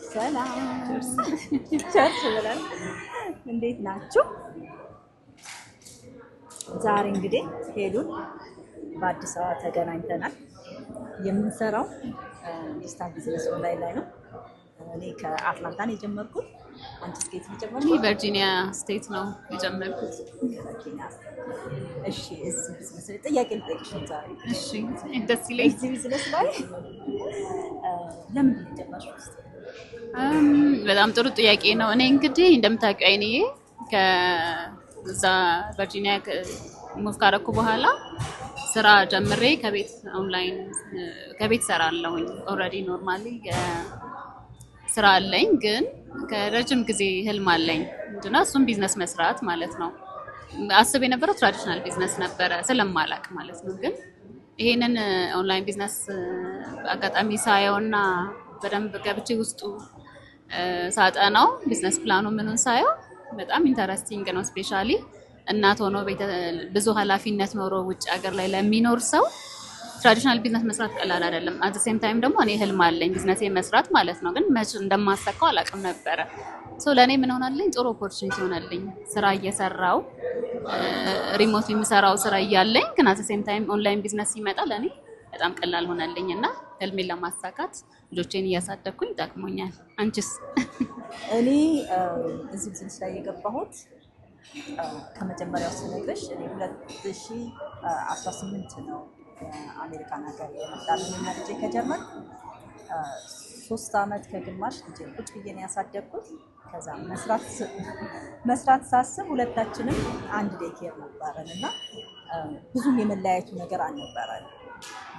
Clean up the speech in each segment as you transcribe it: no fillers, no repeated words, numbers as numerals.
ሰላም ቸርች ብለን እንዴት ናችሁ? ዛሬ እንግዲህ ሄሉን በአዲስ አበባ ተገናኝተናል። የምንሰራው ዲጂታል ቢዝነስ ኦንላይን ላይ ነው። እኔ ከአትላንታ ነው የጀመርኩት። አንቺስ ከየት ነው የጀመርኩት? እኔ ቨርጂኒያ ስቴት ነው የጀመርኩት። እሺ፣ እዚህ ቢዝነስ ላይ ጥያቄ ልጠይቅሽ ነው ዛሬ። እሺ፣ ደስ ይለኝ። እዚህ ቢዝነስ ላይ ለምን ጀመርሽ? በጣም ጥሩ ጥያቄ ነው። እኔ እንግዲህ እንደምታውቂው አይኔ ከዛ ቨርጂኒያ ሙቭ ካደረኩ በኋላ ስራ ጀምሬ ከቤት ኦንላይን ከቤት ሰራለሁኝ። ኦልሬዲ ኖርማሊ ስራ አለኝ፣ ግን ከረጅም ጊዜ ህልም አለኝ እና እሱም ቢዝነስ መስራት ማለት ነው። አስብ የነበረው ትራዲሽናል ቢዝነስ ነበረ ስለማላቅ ማለት ነው። ግን ይሄንን ኦንላይን ቢዝነስ አጋጣሚ ሳየውና በደንብ ገብቼ ውስጡ ሳጠናው ቢዝነስ ፕላኑ ምኑን ሳየው በጣም ኢንተረስቲንግ ነው። ስፔሻሊ እናት ሆኖ ብዙ ኃላፊነት ኖሮ ውጭ ሀገር ላይ ለሚኖር ሰው ትራዲሽናል ቢዝነስ መስራት ቀላል አይደለም። አት ዘ ሴም ታይም ደግሞ እኔ ህልም አለኝ ቢዝነስ መስራት ማለት ነው። ግን መች እንደማሳካው አላውቅም ነበረ። ሶ ለእኔ ምን ሆናለኝ? ጥሩ ኦፖርቹኒቲ ሆነልኝ። ስራ እየሰራው ሪሞት የሚሰራው ስራ እያለኝ ግን አት ዘ ሴም ታይም ኦንላይን ቢዝነስ ሲመጣ ለእኔ በጣም ቀላል ሆነልኝ እና ህልሜን ለማሳካት ልጆቼን እያሳደግኩኝ ጠቅሞኛል። አንቺስ? እኔ እዚህ ቢዝነስ ላይ የገባሁት ከመጀመሪያው ስነግርሽ እኔ 2018 ነው አሜሪካን ሀገር የመጣነው እና ልጄ ከጀመር 3 ዓመት ከግማሽ ልጄ ቁጭ ብዬ ነው ያሳደግኩት። ከዛ መስራት ሳስብ ሁለታችንም አንድ ዴይኬር ነበረን እና ብዙም የመለያየቱ ነገር አልነበረን።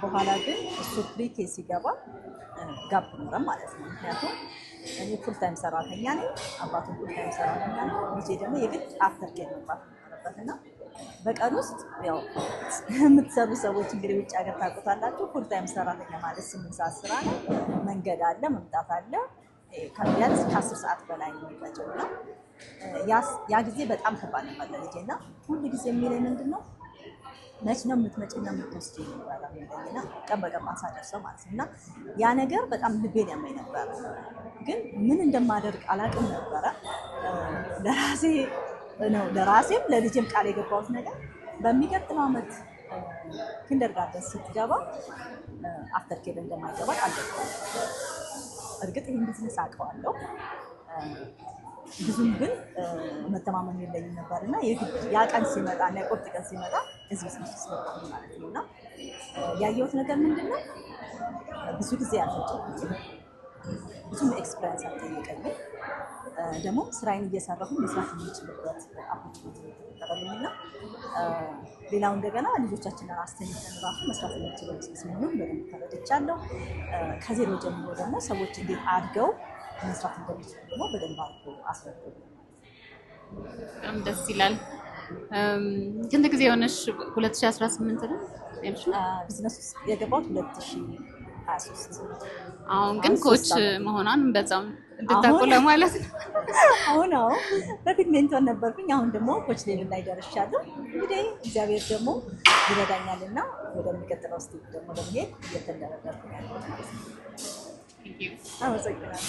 በኋላ ግን እሱ ፕሪኬ ሲገባ ጋፕ ኖረን ማለት ነው። ምክንያቱም እኔ ፉል ታይም ሰራተኛ ነኝ፣ አባቱ ፉል ታይም ሰራተኛ ነው። ልጄ ደግሞ የግድ አፍተር ኬር መግባት ነበረበት እና በቀን ውስጥ ያው የምትሰሩ ሰዎች እንግዲህ ውጭ ሀገር ታውቁታላችሁ። ፉል ታይም ሰራተኛ ማለት 8 ሰዓት ስራ ነው። መንገድ አለ፣ መምጣት አለ። ቢያንስ ከ10 ሰዓት በላይ ነው የሚፈጀው እና ያ ጊዜ በጣም ከባድ ነበር ለልጄ እና ሁሉ ጊዜ የሚለኝ ምንድን ነው መች ነው የምትመጪና የምትወስጂኝ ይባላል እና ቀን በቀን ማሳደርሰው ማለት ነው እና ያ ነገር በጣም ልቤን ያመኝ ነበር። ግን ምን እንደማደርግ አላውቅም ነበረ። ለራሴም ለልጄም ቃል የገባሁት ነገር በሚቀጥለው ዓመት ኪንደርጋርተን ስትገባ አፍተር ኬር እንደማይገባ ቃል ገባሁ። እርግጥ ይህን ቢዝነስ አውቀዋለሁ፣ ብዙም ግን መተማመን የለኝም ነበር እና ያ ቀን ሲመጣ እና የቁርጥ ቀን ሲመጣ እዚህ ቢዝነስ ውስጥ ገባሁ ማለት ነው እና ያየሁት ነገር ምንድን ነው? ብዙ ጊዜ አልፈጀብኝም፣ ብዙም ኤክስፒሪየንስ አልጠየቀኝም። ደግሞ ስራዬን እየሰራሁ መስራት የሚችልበት አፖርቹኒቲ ተፈጠረልኝ እና ሌላው እንደገና ልጆቻችንን አስተኝተን ራሱ መስራት የሚችለው ቢዝነስ መሆኑን በደንብ ተረድቻለሁ። ከዜሮ ጀምሮ ደግሞ ሰዎች እንዴት አድገው መስራት እንደሚችሉ ደግሞ በደንብ አድርጎ አስረዱኝ። በጣም ደስ ይላል። ስንት ጊዜ ሆነሽ? 2018 ነው ቢዝነስ ውስጥ የገባሁት 2023። አሁን ግን ኮች መሆኗን በዛም እንድታውቁ ለማለት ነው። አሁን በፊት ሜንቶር ነበርኩኝ። አሁን ደግሞ ኮች ሌቭል ላይ ደርሻለሁ። እንግዲህ እግዚአብሔር ደግሞ ይረዳኛልና ወደሚቀጥለው ስቴፕ ደግሞ ለመሄድ እየተንደረደርኩ ያለው። አመሰግናለሁ።